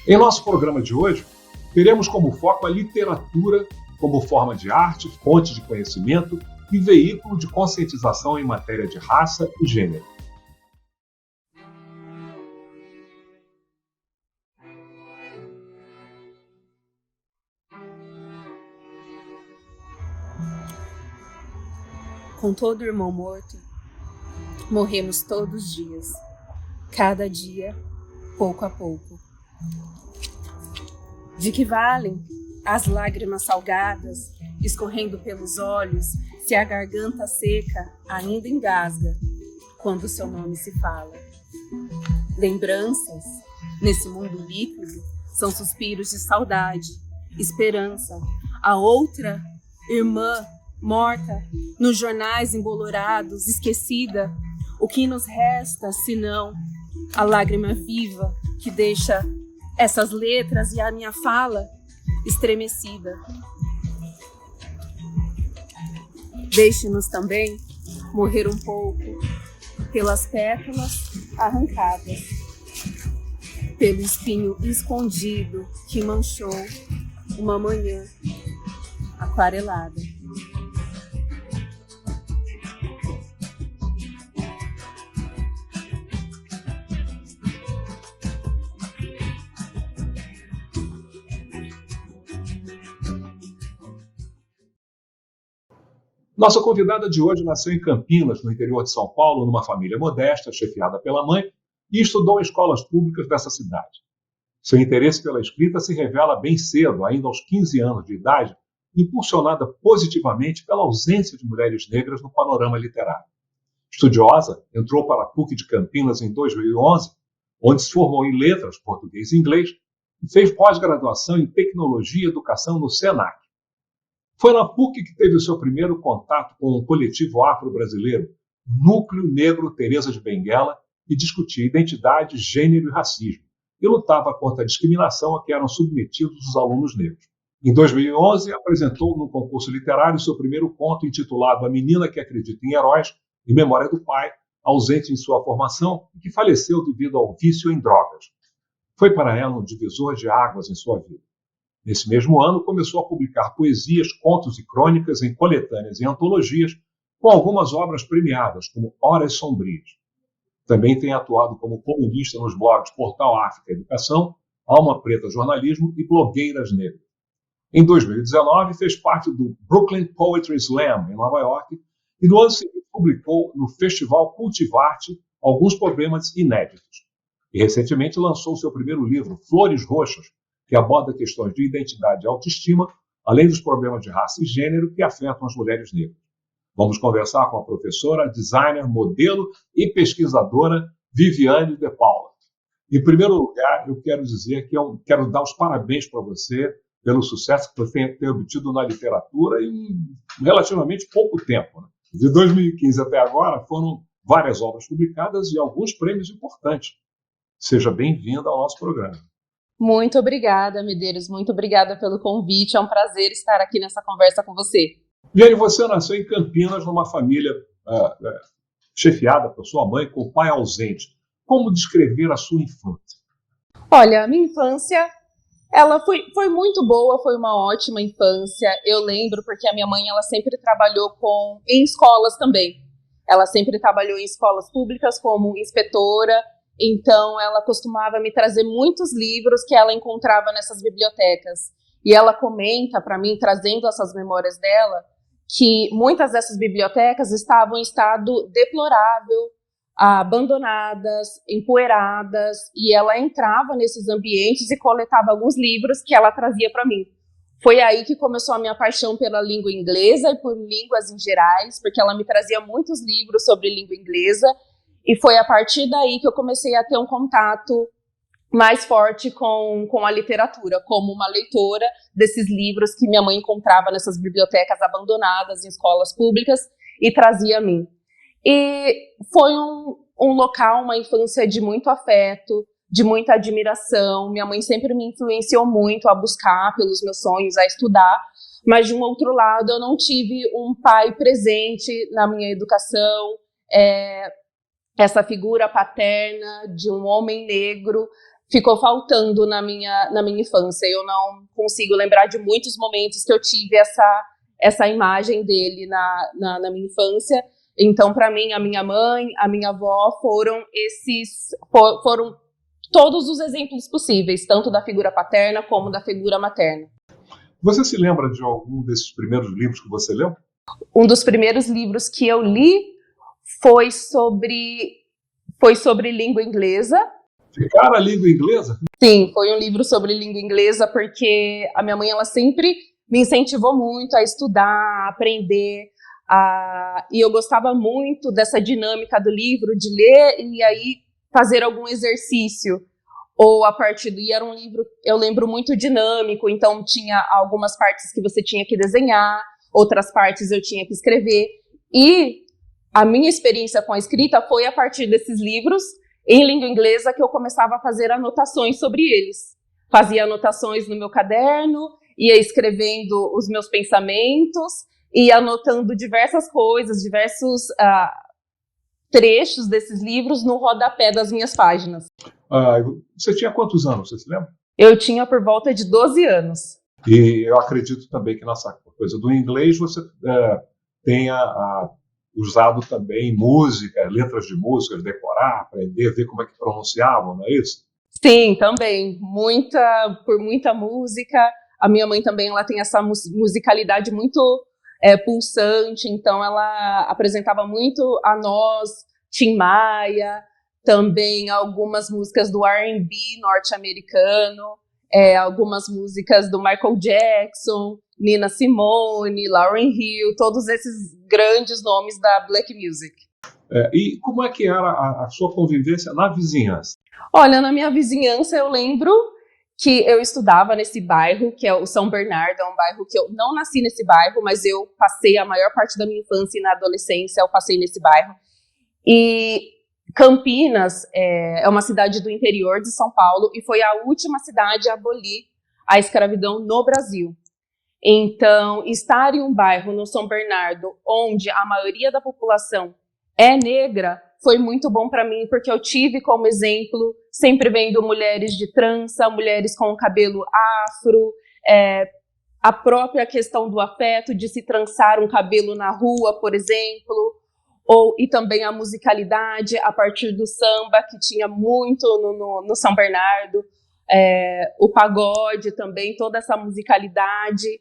Em nosso programa de hoje, teremos como foco a literatura como forma de arte, fonte de conhecimento e veículo de conscientização em matéria de raça e gênero. Com todo irmão morto, morremos todos os dias, cada dia, pouco a pouco. De que valem as lágrimas salgadas, escorrendo pelos olhos, se a garganta seca ainda engasga, quando seu nome se fala? Lembranças, nesse mundo líquido, são suspiros de saudade, esperança, a outra irmã morta, nos jornais embolorados, esquecida. O que nos resta, senão a lágrima viva que deixa essas letras e a minha fala estremecida? Deixe-nos também morrer um pouco pelas pétalas arrancadas, pelo espinho escondido que manchou uma manhã aquarelada. Nossa convidada de hoje nasceu em Campinas, no interior de São Paulo, numa família modesta, chefiada pela mãe, e estudou em escolas públicas dessa cidade. Seu interesse pela escrita se revela bem cedo, ainda aos 15 anos de idade, impulsionada positivamente pela ausência de mulheres negras no panorama literário. Estudiosa, entrou para a PUC de Campinas em 2011, onde se formou em letras, português e inglês, e fez pós-graduação em tecnologia e educação no SENAC. Foi na PUC que teve o seu primeiro contato com o coletivo afro-brasileiro, Núcleo Negro Teresa de Benguela, que discutia identidade, gênero e racismo, e lutava contra a discriminação a que eram submetidos os alunos negros. Em 2011, apresentou no concurso literário seu primeiro conto intitulado A Menina que Acredita em Heróis, em memória do pai, ausente em sua formação e que faleceu devido ao vício em drogas. Foi para ela um divisor de águas em sua vida. Nesse mesmo ano, começou a publicar poesias, contos e crônicas em coletâneas e antologias, com algumas obras premiadas, como Horas Sombrias. Também tem atuado como colunista nos blogs Portal África Educação, Alma Preta Jornalismo e Blogueiras Negras. Em 2019, fez parte do Brooklyn Poetry Slam, em Nova York, e no ano seguinte publicou no Festival Cultivarte alguns poemas inéditos. E recentemente lançou seu primeiro livro, Flores Roxas, que aborda questões de identidade e autoestima, além dos problemas de raça e gênero que afetam as mulheres negras. Vamos conversar com a professora, designer, modelo e pesquisadora Viviane de Paula. Em primeiro lugar, eu quero dizer que quero dar os parabéns para você pelo sucesso que você tem obtido na literatura em relativamente pouco tempo, né? De 2015 até agora, foram várias obras publicadas e alguns prêmios importantes. Seja bem-vinda ao nosso programa. Muito obrigada, Medeiros. Muito obrigada pelo convite. É um prazer estar aqui nessa conversa com você. Viane, você nasceu em Campinas, numa família chefiada por sua mãe, com o pai ausente. Como descrever a sua infância? Olha, a minha infância, ela foi muito boa, foi uma ótima infância. Eu lembro porque a minha mãe, ela sempre trabalhou em escolas também. Ela sempre trabalhou em escolas públicas como inspetora. Então, ela costumava me trazer muitos livros que ela encontrava nessas bibliotecas. E ela comenta para mim, trazendo essas memórias dela, que muitas dessas bibliotecas estavam em estado deplorável, abandonadas, empoeiradas, e ela entrava nesses ambientes e coletava alguns livros que ela trazia para mim. Foi aí que começou a minha paixão pela língua inglesa e por línguas em gerais, porque ela me trazia muitos livros sobre língua inglesa. E foi a partir daí que eu comecei a ter um contato mais forte com a literatura, como uma leitora desses livros que minha mãe encontrava nessas bibliotecas abandonadas em escolas públicas e trazia a mim. E foi um local, uma infância de muito afeto, de muita admiração. Minha mãe sempre me influenciou muito a buscar pelos meus sonhos, a estudar, mas de um outro lado eu não tive um pai presente na minha educação. essa figura paterna de um homem negro ficou faltando na minha infância. Eu não consigo lembrar de muitos momentos que eu tive essa imagem dele na minha infância. Então, para mim, a minha mãe, a minha avó foram todos os exemplos possíveis, tanto da figura paterna como da figura materna. Você se lembra de algum desses primeiros livros que você leu? Um dos primeiros livros que eu li foi sobre língua inglesa. Cara, língua inglesa? Sim, foi um livro sobre língua inglesa, porque a minha mãe, ela sempre me incentivou muito a estudar, a aprender, e eu gostava muito dessa dinâmica do livro, de ler e aí fazer algum exercício, ou e era um livro, eu lembro, muito dinâmico, então tinha algumas partes que você tinha que desenhar, outras partes eu tinha que escrever, e a minha experiência com a escrita foi a partir desses livros em língua inglesa que eu começava a fazer anotações sobre eles. Fazia anotações no meu caderno, ia escrevendo os meus pensamentos, ia anotando diversas coisas, diversos trechos desses livros no rodapé das minhas páginas. Você tinha quantos anos, você se lembra? Eu tinha por volta de 12 anos. E eu acredito também que nessa coisa do inglês você tenha usado também música, letras de músicas, decorar, aprender, ver como é que pronunciavam, não é isso? Sim, também. Por muita música. A minha mãe também, ela tem essa musicalidade muito pulsante, então ela apresentava muito a nós, Tim Maia, também algumas músicas do R&B norte-americano, algumas músicas do Michael Jackson, Nina Simone, Lauryn Hill, todos esses grandes nomes da Black Music. E como é que era a sua convivência na vizinhança? Olha, na minha vizinhança eu lembro que eu estudava nesse bairro, que é o São Bernardo, é um bairro que eu não nasci nesse bairro, mas eu passei a maior parte da minha infância e na adolescência eu passei nesse bairro. E Campinas é uma cidade do interior de São Paulo e foi a última cidade a abolir a escravidão no Brasil. Então, estar em um bairro no São Bernardo, onde a maioria da população é negra, foi muito bom para mim, porque eu tive como exemplo, sempre vendo mulheres de trança, mulheres com o cabelo afro, a própria questão do afeto, de se trançar um cabelo na rua, por exemplo, e também a musicalidade a partir do samba, que tinha muito no São Bernardo, o pagode também, toda essa musicalidade,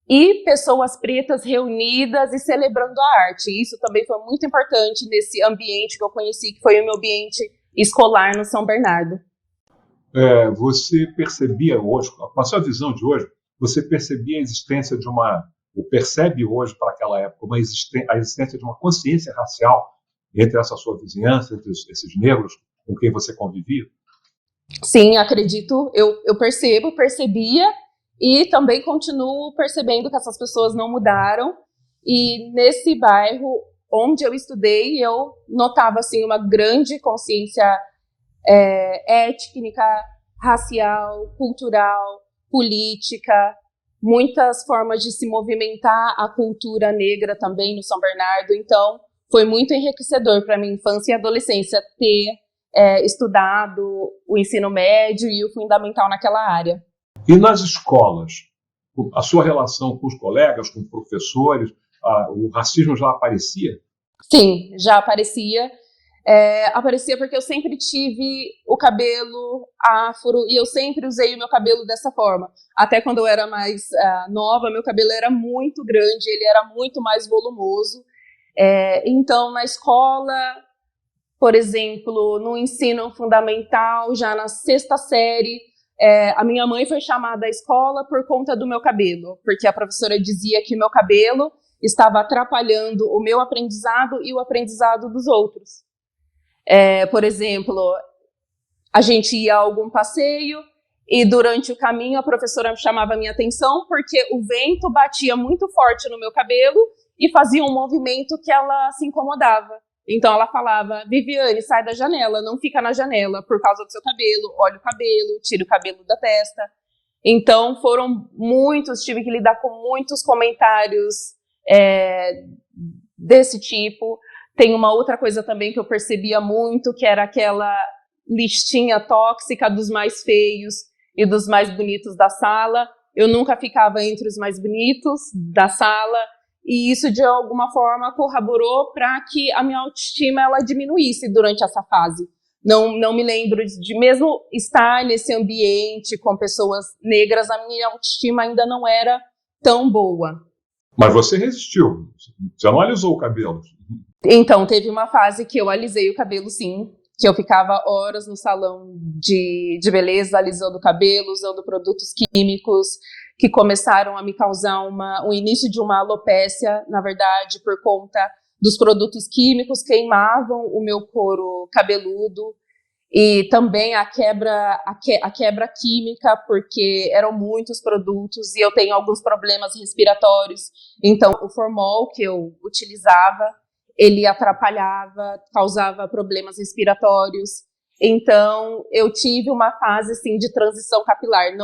e pessoas pretas reunidas e celebrando a arte. Isso também foi muito importante nesse ambiente que eu conheci, que foi o meu ambiente escolar no São Bernardo. Você percebia hoje, com a sua visão de hoje, você percebia a existência ou percebe hoje para aquela época, a existência de uma consciência racial entre essa sua vizinhança, entre esses negros com quem você convivia? Sim, acredito, eu percebia, e também continuo percebendo que essas pessoas não mudaram. E nesse bairro onde eu estudei, eu notava assim, uma grande consciência étnica, racial, cultural, política, muitas formas de se movimentar a cultura negra também no São Bernardo. Então, foi muito enriquecedor para minha infância e adolescência ter estudado o ensino médio e o fundamental naquela área. E nas escolas, a sua relação com os colegas, com professores, o racismo já aparecia? Sim, já aparecia. Aparecia porque eu sempre tive o cabelo afro e eu sempre usei o meu cabelo dessa forma. Até quando eu era mais nova, meu cabelo era muito grande, ele era muito mais volumoso. Então, na escola, por exemplo, no ensino fundamental, já na 6ª série, a minha mãe foi chamada à escola por conta do meu cabelo, porque a professora dizia que o meu cabelo estava atrapalhando o meu aprendizado e o aprendizado dos outros. Por exemplo, a gente ia a algum passeio e durante o caminho a professora chamava a minha atenção porque o vento batia muito forte no meu cabelo e fazia um movimento que ela se incomodava. Então ela falava: Viviane, sai da janela, não fica na janela por causa do seu cabelo, olha o cabelo, tira o cabelo da testa. Então foram muitos, tive que lidar com muitos comentários desse tipo. Tem uma outra coisa também que eu percebia muito, que era aquela listinha tóxica dos mais feios e dos mais bonitos da sala. Eu nunca ficava entre os mais bonitos da sala, e isso de alguma forma corroborou para que a minha autoestima ela diminuísse durante essa fase. Não me lembro de mesmo estar nesse ambiente com pessoas negras, a minha autoestima ainda não era tão boa. Mas você resistiu, você não alisou o cabelo. Então, teve uma fase que eu alisei o cabelo, sim, que eu ficava horas no salão de beleza, alisando o cabelo, usando produtos químicos, que começaram a me causar o início de uma alopécia, na verdade, por conta dos produtos químicos, queimavam o meu couro cabeludo, e também a quebra química, porque eram muitos produtos, e eu tenho alguns problemas respiratórios, então o formol que eu utilizava, ele atrapalhava, causava problemas respiratórios. Então, eu tive uma fase, assim, de transição capilar.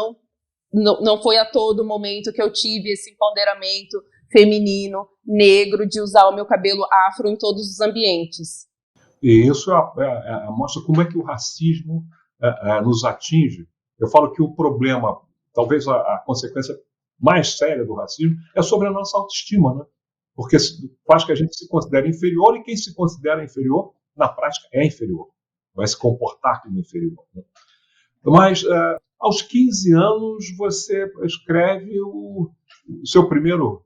Não foi a todo momento que eu tive esse empoderamento feminino, negro, de usar o meu cabelo afro em todos os ambientes. E isso mostra como é que o racismo nos atinge. Eu falo que o problema, talvez a consequência mais séria do racismo, é sobre a nossa autoestima, né? Porque faz que a gente se considere inferior, e quem se considera inferior, na prática, é inferior. Vai se comportar como inferior. Né? Mas, aos 15 anos, você escreve o seu primeiro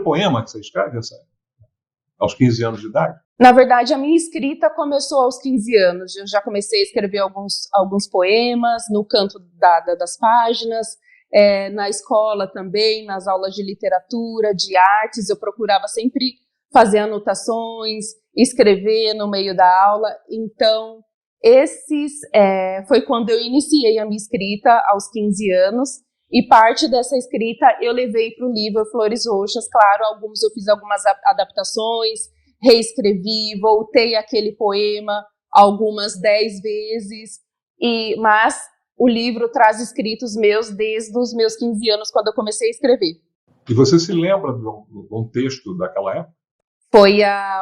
poema que você escreve, aos 15 anos de idade? Na verdade, a minha escrita começou aos 15 anos. Eu já comecei a escrever alguns poemas no canto das páginas, na escola também, nas aulas de literatura, de artes. Eu procurava sempre fazer anotações, escrever no meio da aula. Então, foi quando eu iniciei a minha escrita aos 15 anos. E parte dessa escrita eu levei para o livro Flores Roxas. Claro, eu fiz algumas adaptações, reescrevi, voltei aquele poema algumas 10 vezes, mas o livro traz escritos meus desde os meus 15 anos, quando eu comecei a escrever. E você se lembra de um texto daquela época? Foi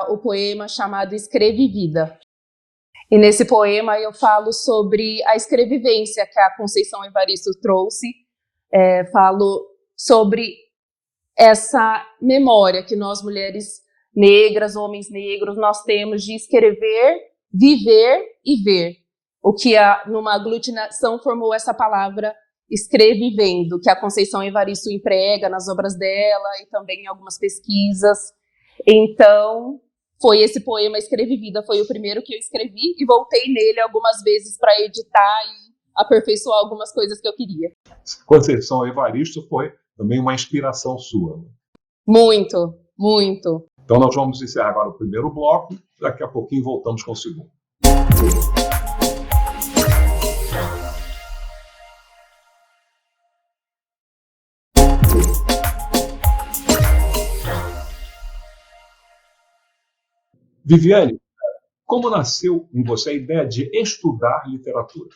o poema chamado Escreve Vida. E nesse poema eu falo sobre a escrevivência que a Conceição Evaristo trouxe, falo sobre essa memória que nós, mulheres negras, homens negros, nós temos de escrever, viver e ver. O que numa aglutinação formou essa palavra escrevivendo, que a Conceição Evaristo emprega nas obras dela e também em algumas pesquisas. Então, foi esse poema Escreve Vida, foi o primeiro que eu escrevi e voltei nele algumas vezes para editar e aperfeiçoar algumas coisas que eu queria. Conceição Evaristo foi também uma inspiração sua. Né? Muito, muito. Então nós vamos encerrar agora o primeiro bloco, daqui a pouquinho voltamos com o segundo. Viviane, como nasceu em você a ideia de estudar literatura?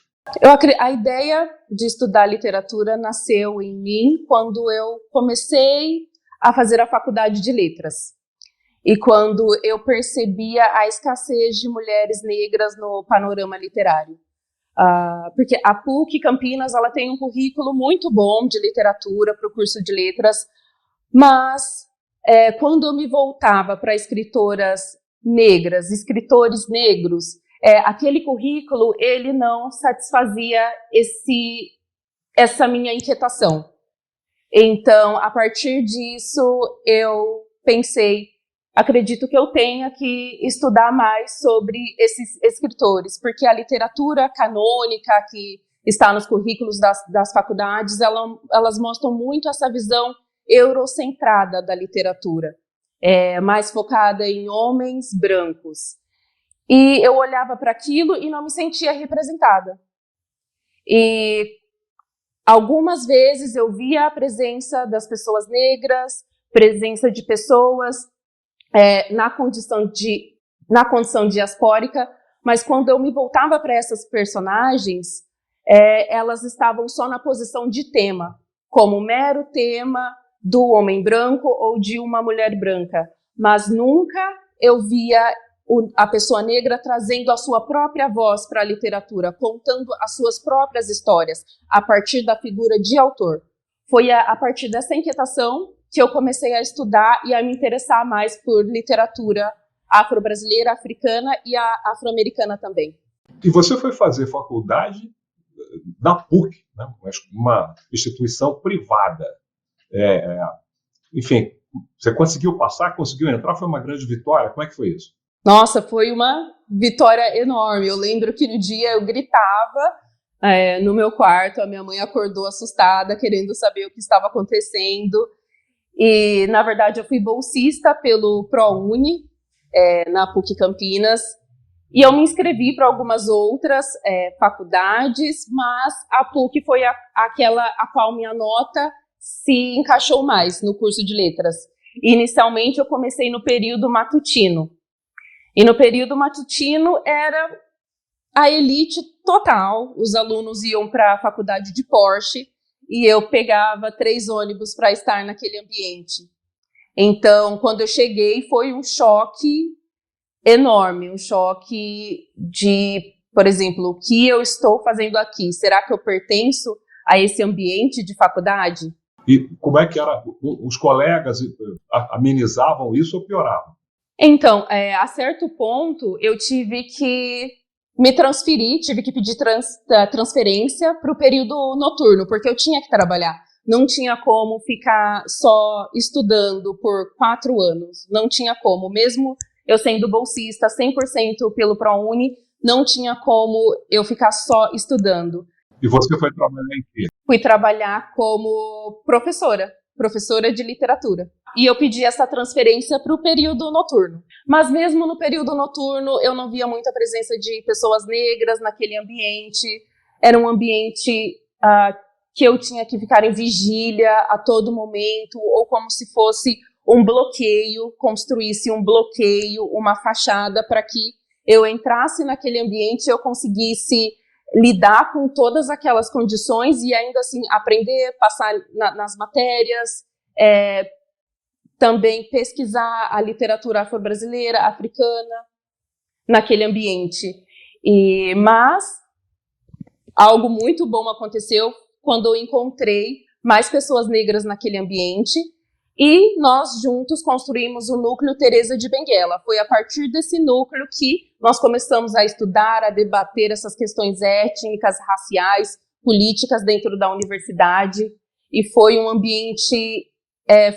A ideia de estudar literatura nasceu em mim quando eu comecei a fazer a faculdade de letras. E quando eu percebia a escassez de mulheres negras no panorama literário. Porque a PUC Campinas ela tem um currículo muito bom de literatura para o curso de letras, mas quando eu me voltava para escritoras negras, escritores negros, aquele currículo ele não satisfazia essa minha inquietação. Então, a partir disso, eu pensei, acredito que eu tenha que estudar mais sobre esses escritores, porque a literatura canônica que está nos currículos das faculdades, elas mostram muito essa visão eurocentrada da literatura, mais focada em homens brancos. E eu olhava para aquilo e não me sentia representada. E algumas vezes eu via a presença das pessoas negras, presença de pessoas na condição diaspórica, mas quando eu me voltava para essas personagens, elas estavam só na posição de tema, como mero tema do homem branco ou de uma mulher branca, mas nunca eu via a pessoa negra trazendo a sua própria voz para a literatura, contando as suas próprias histórias, a partir da figura de autor. Foi a partir dessa inquietação que eu comecei a estudar e a me interessar mais por literatura afro-brasileira, africana e a afro-americana também. E você foi fazer faculdade na PUC, né? Uma instituição privada. Enfim, você conseguiu passar, conseguiu entrar, foi uma grande vitória. Como é que foi isso? Nossa, foi uma vitória enorme. Eu lembro que no dia eu gritava no meu quarto, a minha mãe acordou assustada, querendo saber o que estava acontecendo. E, na verdade, eu fui bolsista pelo ProUni, na PUC Campinas, e eu me inscrevi para algumas outras faculdades, mas a PUC foi aquela a qual minha nota se encaixou mais no curso de letras. Inicialmente, eu comecei no período matutino. E no período matutino era a elite total. Os alunos iam para a faculdade de Porsche e eu pegava 3 ônibus para estar naquele ambiente. Então, quando eu cheguei, foi um choque enorme, um choque de, por exemplo, o que eu estou fazendo aqui? Será que eu pertenço a esse ambiente de faculdade? E como é que era? Os colegas amenizavam isso ou pioravam? Então, a certo ponto, eu tive que me transferir, tive que pedir transferência para o período noturno, porque eu tinha que trabalhar. Não tinha como ficar só estudando por 4 anos. Não tinha como. Mesmo eu sendo bolsista 100% pelo ProUni, não tinha como eu ficar só estudando. E você foi trabalhar em quê? Fui trabalhar como professora de literatura. E eu pedi essa transferência para o período noturno. Mas mesmo no período noturno, eu não via muita presença de pessoas negras naquele ambiente. Era um ambiente que eu tinha que ficar em vigília a todo momento, ou como se fosse um bloqueio, construísse um bloqueio, uma fachada para que eu entrasse naquele ambiente e eu conseguisse lidar com todas aquelas condições e ainda assim aprender, passar nas matérias, também pesquisar a literatura afro-brasileira, africana, naquele ambiente. Mas algo muito bom aconteceu quando eu encontrei mais pessoas negras naquele ambiente e nós juntos construímos o núcleo Teresa de Benguela. Foi a partir desse núcleo que nós começamos a estudar, a debater essas questões étnicas, raciais, políticas dentro da universidade, e foi um ambiente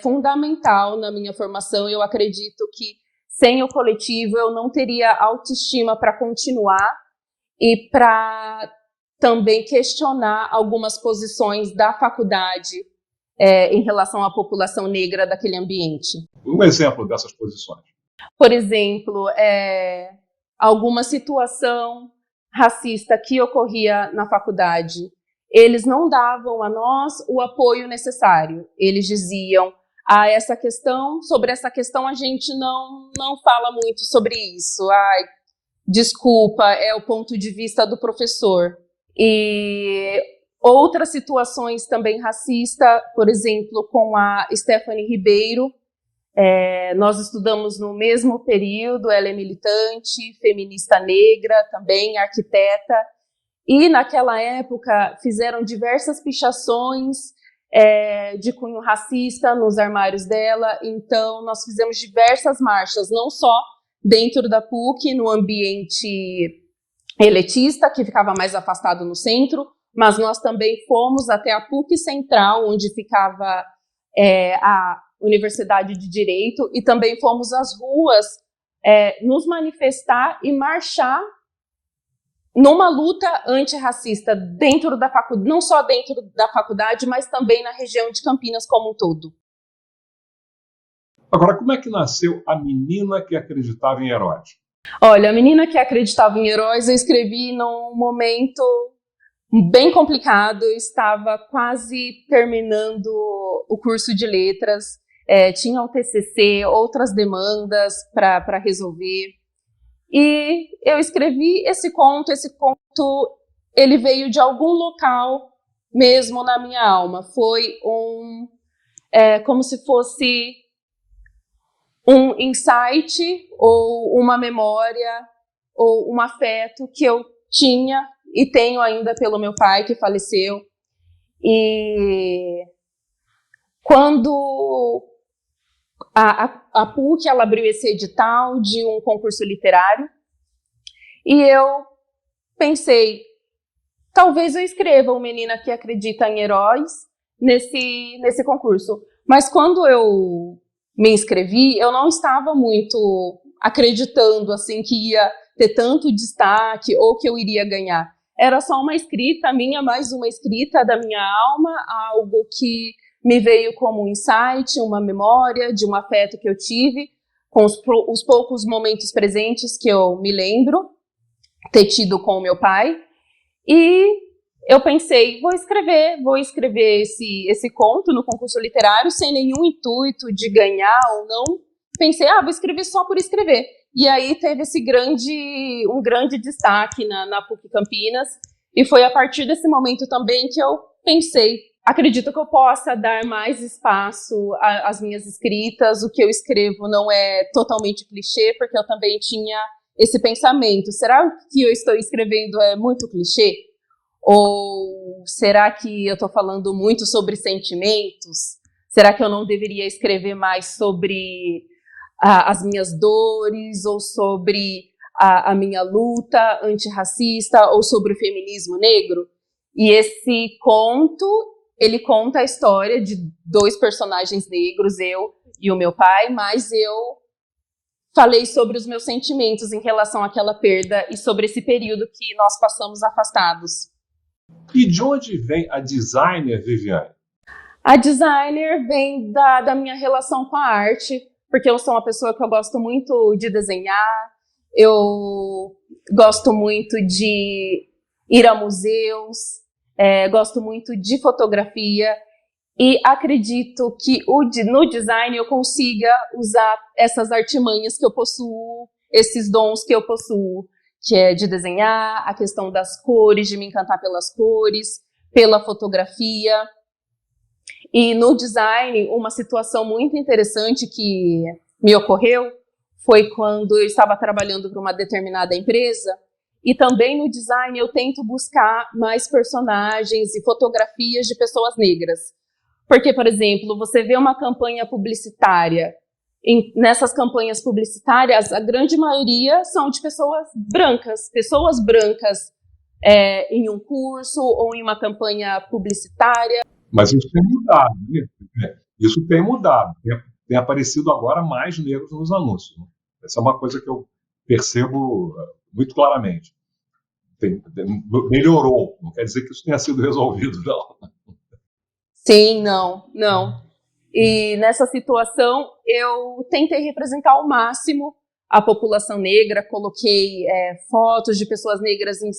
fundamental na minha formação. Eu acredito que sem o coletivo eu não teria autoestima para continuar e para também questionar algumas posições da faculdade em relação à população negra daquele ambiente. Um exemplo dessas posições. Por exemplo, alguma situação racista que ocorria na faculdade, eles não davam a nós o apoio necessário. Eles diziam, sobre essa questão a gente não fala muito sobre isso. Ai, desculpa, é o ponto de vista do professor. E outras situações também racistas, por exemplo, com a Stephanie Ribeiro, nós estudamos no mesmo período, ela é militante, feminista negra, também arquiteta, e naquela época fizeram diversas pichações de cunho racista nos armários dela. Então nós fizemos diversas marchas, não só dentro da PUC, no ambiente elitista, que ficava mais afastado no centro, mas nós também fomos até a PUC Central, onde ficava a Universidade de Direito, e também fomos às ruas nos manifestar e marchar numa luta antirracista dentro da faculdade, não só dentro da faculdade, mas também na região de Campinas como um todo. Agora, como é que nasceu A Menina que Acreditava em Heróis? Olha, A Menina que Acreditava em Heróis eu escrevi num momento bem complicado. Eu estava quase terminando o curso de letras, tinha o TCC, outras demandas para resolver. E eu escrevi esse conto ele veio de algum local mesmo na minha alma. Foi como se fosse um insight ou uma memória ou um afeto que eu tinha e tenho ainda pelo meu pai, que faleceu. E quando a PUC ela abriu esse edital de um concurso literário, e eu pensei, talvez eu escreva O Menina que Acredita em Heróis nesse concurso. Mas quando eu me inscrevi, eu não estava muito acreditando assim que ia ter tanto destaque ou que eu iria ganhar. Era só uma escrita minha, mais uma escrita da minha alma, algo que me veio como um insight, uma memória de um afeto que eu tive, com os poucos momentos presentes que eu me lembro ter tido com o meu pai. E eu pensei, vou escrever esse conto no concurso literário sem nenhum intuito de ganhar ou não. Pensei, vou escrever só por escrever. E aí teve um grande destaque na PUC Campinas, e foi a partir desse momento também que eu pensei, acredito que eu possa dar mais espaço às minhas escritas, o que eu escrevo não é totalmente clichê, porque eu também tinha esse pensamento, será que eu estou escrevendo é muito clichê? Ou será que eu estou falando muito sobre sentimentos? Será que eu não deveria escrever mais sobre as minhas dores, ou sobre a minha luta antirracista, ou sobre o feminismo negro? E esse conto, ele conta a história de 2 personagens negros, eu e o meu pai, mas eu falei sobre os meus sentimentos em relação àquela perda e sobre esse período que nós passamos afastados. E de onde vem a designer, Viviane? A designer vem da minha relação com a arte, porque eu sou uma pessoa que eu gosto muito de desenhar, eu gosto muito de ir a museus, gosto muito de fotografia, e acredito que no design eu consiga usar essas artimanhas que eu possuo, esses dons que eu possuo, que é de desenhar, a questão das cores, de me encantar pelas cores, pela fotografia. E no design, uma situação muito interessante que me ocorreu foi quando eu estava trabalhando para uma determinada empresa, e também no design eu tento buscar mais personagens e fotografias de pessoas negras. Porque, por exemplo, você vê uma campanha publicitária, nessas campanhas publicitárias, a grande maioria são de pessoas brancas em um curso ou em uma campanha publicitária. Mas isso tem mudado, né? Isso tem mudado. Tem aparecido agora mais negros nos anúncios. Né? Essa é uma coisa que eu percebo muito claramente. Melhorou. Não quer dizer que isso tenha sido resolvido, não. Sim, não. E nessa situação, eu tentei representar ao máximo a população negra, coloquei fotos de pessoas negras em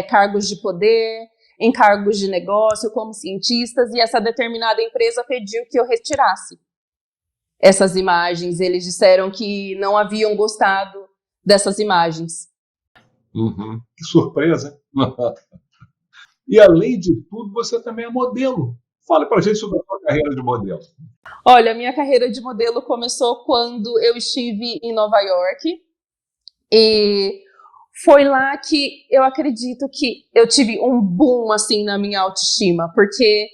cargos de poder, em cargos de negócio, como cientistas, e essa determinada empresa pediu que eu retirasse essas imagens. Eles disseram que não haviam gostado dessas imagens. Uhum. Que surpresa! E além de tudo, você também é modelo. Fale para a gente sobre a sua carreira de modelo. Olha, minha carreira de modelo começou quando eu estive em Nova York, e foi lá que eu acredito que eu tive um boom assim na minha autoestima, porque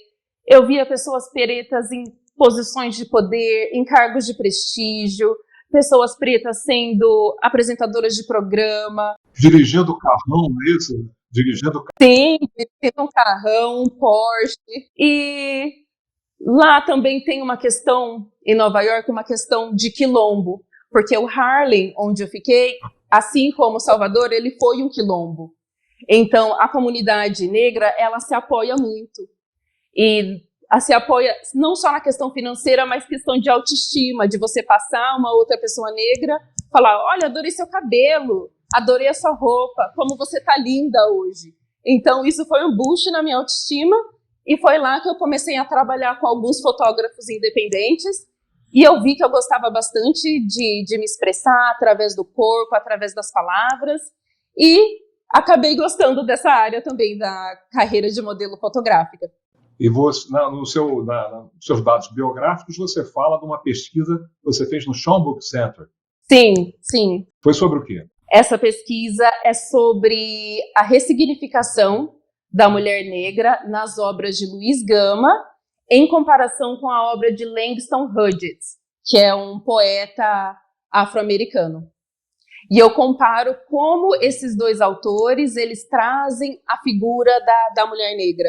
eu via pessoas pretas em posições de poder, em cargos de prestígio, pessoas pretas sendo apresentadoras de programa. Dirigindo carrão, isso? Sim, dirigindo um carrão, um Porsche. E lá também tem uma questão, em Nova York, uma questão de quilombo, porque o Harlem, onde eu fiquei, assim como Salvador, ele foi um quilombo. Então, a comunidade negra, ela se apoia muito. E se apoia não só na questão financeira, mas questão de autoestima, de você passar uma outra pessoa negra, falar, olha, adorei seu cabelo, adorei a sua roupa, como você tá linda hoje. Então, isso foi um boost na minha autoestima, e foi lá que eu comecei a trabalhar com alguns fotógrafos independentes, e eu vi que eu gostava bastante de me expressar através do corpo, através das palavras, e acabei gostando dessa área também da carreira de modelo fotográfica. E você, nos seus dados biográficos, você fala de uma pesquisa que você fez no Sean Book Center. Sim, sim. Foi sobre o quê? Essa pesquisa é sobre a ressignificação da mulher negra nas obras de Luiz Gama, em comparação com a obra de Langston Hughes, que é um poeta afro-americano. E eu comparo como esses dois autores eles trazem a figura da mulher negra.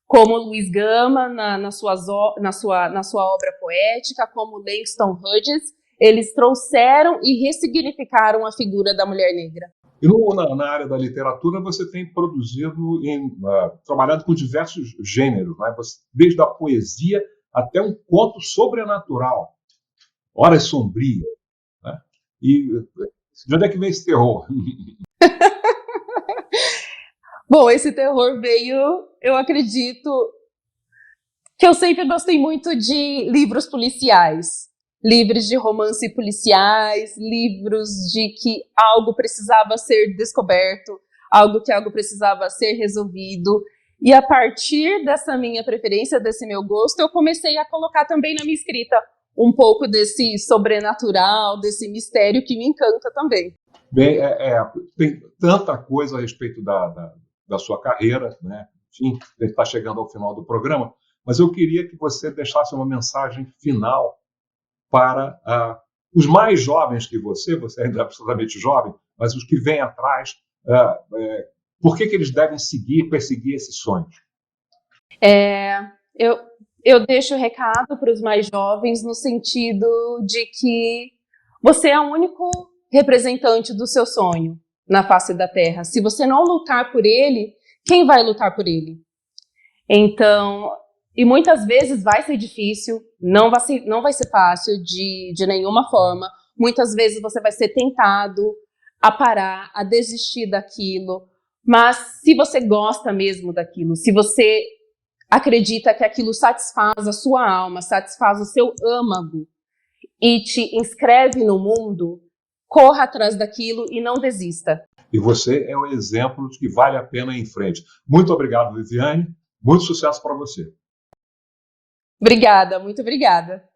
Como Luiz Gama na sua obra poética, como Langston Hughes, eles trouxeram e ressignificaram a figura da mulher negra. E na área da literatura você tem produzido, trabalhado com diversos gêneros, né? Desde a poesia até um conto sobrenatural, Horas Sombrias. Né? E de onde é que vem esse terror? Bom, esse terror veio, eu acredito, que eu sempre gostei muito de livros policiais. Livros de romance policiais, livros de que algo precisava ser descoberto, algo precisava ser resolvido. E a partir dessa minha preferência, desse meu gosto, eu comecei a colocar também na minha escrita um pouco desse sobrenatural, desse mistério que me encanta também. Bem, tem tanta coisa a respeito da sua carreira, né? Enfim, a gente está chegando ao final do programa, mas eu queria que você deixasse uma mensagem final para os mais jovens que você ainda é absolutamente jovem, mas os que vêm atrás, por que eles devem perseguir esses sonhos? Eu deixo o recado para os mais jovens no sentido de que você é o único representante do seu sonho na face da Terra. Se você não lutar por ele, quem vai lutar por ele? Então, e muitas vezes vai ser difícil, não vai ser fácil de nenhuma forma. Muitas vezes você vai ser tentado a parar, a desistir daquilo. Mas se você gosta mesmo daquilo, se você acredita que aquilo satisfaz a sua alma, satisfaz o seu âmago e te inscreve no mundo, corra atrás daquilo e não desista. E você é o exemplo de que vale a pena ir em frente. Muito obrigado, Viviane. Muito sucesso para você. Obrigada, muito obrigada.